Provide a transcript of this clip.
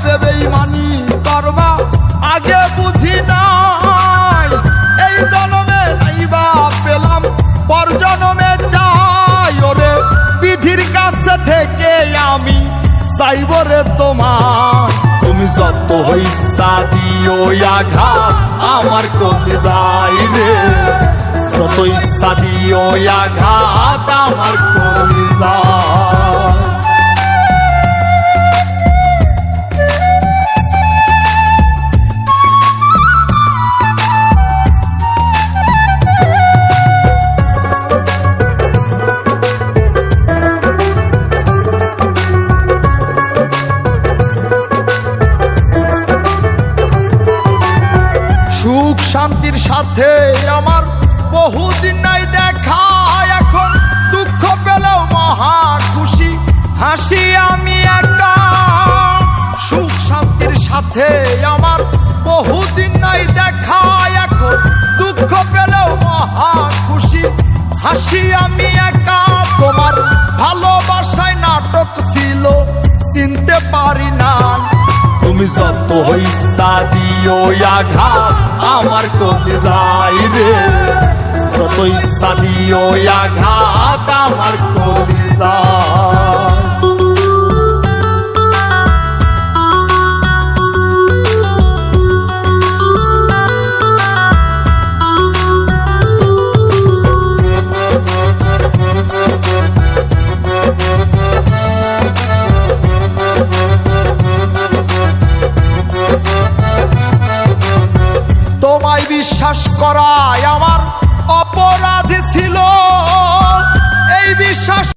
এভাবে বেঈমানি করবা আগে বুঝি নাই। এই জন্মে নাইবা পেলাম পর জন্মে চাই। ওরে বিধির কাছে থেকে আমি চাইব রে তোমার। তুমি যত হইসা দিও আঘাত আমার কলিজায় রে, যত ইচ্ছা দিও আঘাত আমার কলিজায়। সুখ শান্তির সাথে আমার বহুদিন নাই দেখা। এখন দুঃখ পেলেও মহা খুশি হাসি আমি একা। সুখ শান্তির সাথে আমার বহুদিন নাই দেখা। এখন দুঃখ পেলেও মহা খুশি হাসি আমি একা। তোমার ভালোবাসায় নাটক ছিল চিনতে পারি না। তুমি যত হইসা দিও আঘাত আমার কলিজায় রে, যত ইচ্ছা দিও আঘাত আমার কলিজায়। তোমায় বিশ্বাস করায় আমার অপরাধ ছিল, এই বিশ্বাস